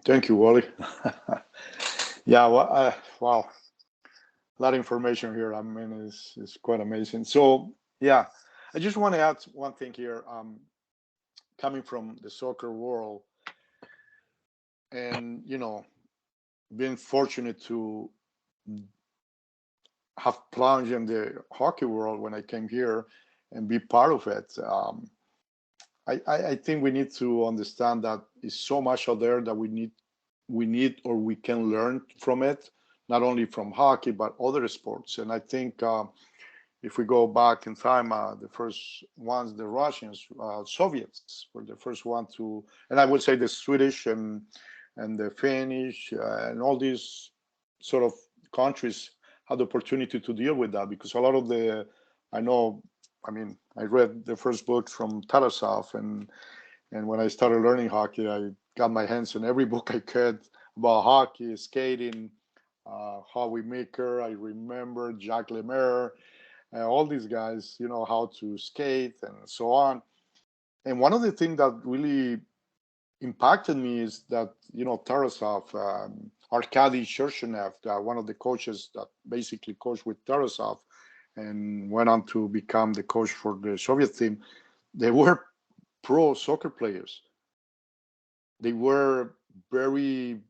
Thank you, Wally. Yeah, well, wow, a lot of information here. I mean, it's quite amazing. So, yeah, I just want to add one thing here. Coming from the soccer world, and being fortunate to have plunged in the hockey world when I came here and be part of it. I think we need to understand that there's so much out there that we need or we can learn from it, not only from hockey but other sports. And I think if we go back in time, the first ones, the Russians, Soviets were the first one to, and I would say the Swedish and the Finnish and all these sort of countries had the opportunity to deal with that, because a lot of I know, I mean, I read the first books from Tarasov, and when I started learning hockey, I got my hands on every book I could about hockey, skating, Howie Meeker. I remember Jacques Lemaire, all these guys, how to skate and so on. And one of the things that really impacted me is that, Tarasov, Arkady Shershenev, one of the coaches that basically coached with Tarasov and went on to become the coach for the Soviet team, they were pro soccer players. They were very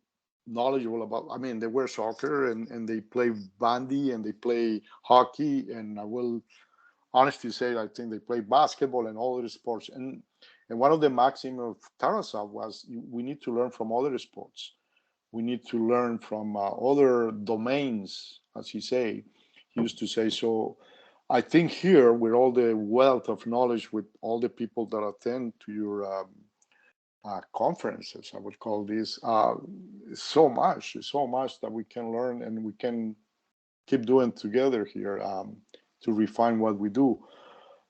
knowledgeable about, I mean, they were soccer and they play bandy and they play hockey. And I will honestly say, I think they play basketball and all other sports. And one of the maxims of Tarasov was, we need to learn from other sports. We need to learn from other domains, as he used to say. So I think here, with all the wealth of knowledge, with all the people that attend to your conferences, I would call this, so much that we can learn and we can keep doing together here to refine what we do.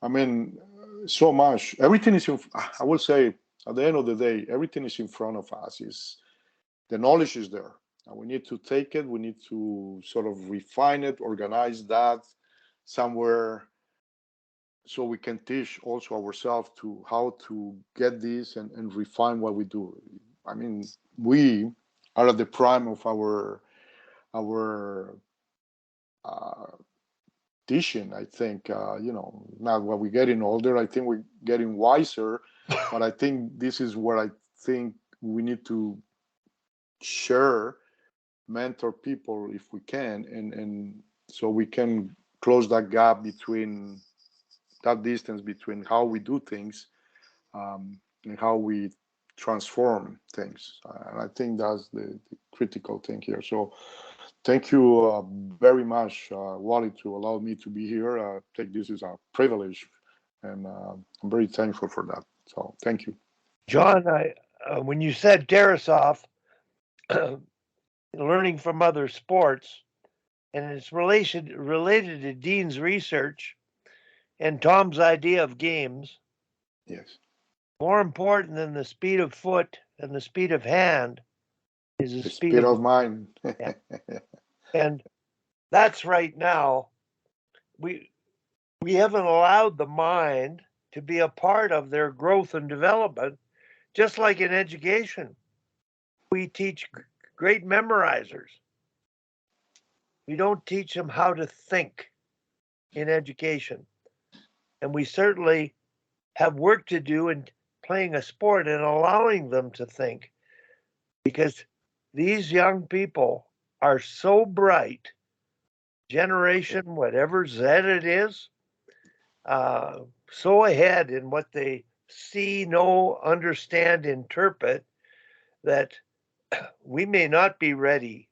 I mean, so much. Everything is, I will say, at the end of the day, everything is in front of us. The knowledge is there. And we need to take it. We need to sort of refine it, organize that somewhere, so we can teach also ourselves to how to get this and refine what we do. I mean, we are at the prime of our uh, teaching. I think now when we're getting older, I think we're getting wiser, but I think this is where I think we need to share, mentor people if we can, and so we can close that gap between that distance between how we do things and how we transform things. And I think that's the critical thing here. So thank you very much, Wally, to allow me to be here. Take this as a privilege, and I'm very thankful for that. So thank you. John, when you said Tarasov, learning from other sports, and it's related to Dean's research and Tom's idea of games. Yes. More important than the speed of foot and the speed of hand is the speed of mind. Yeah. And that's right now. We haven't allowed the mind to be a part of their growth and development, just like in education. We teach great memorizers. We don't teach them how to think in education. And we certainly have work to do in playing a sport and allowing them to think, because these young people are so bright, generation, whatever Z it is, so ahead in what they see, know, understand, interpret, that we may not be ready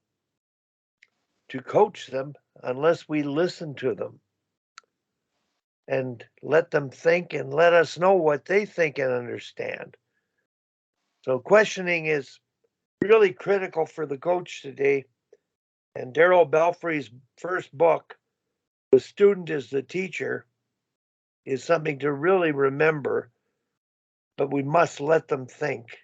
to coach them unless we listen to them and let them think and let us know what they think and understand. So questioning is really critical for the coach today. And Daryl Belfry's first book, The Student is the Teacher, is something to really remember, but we must let them think.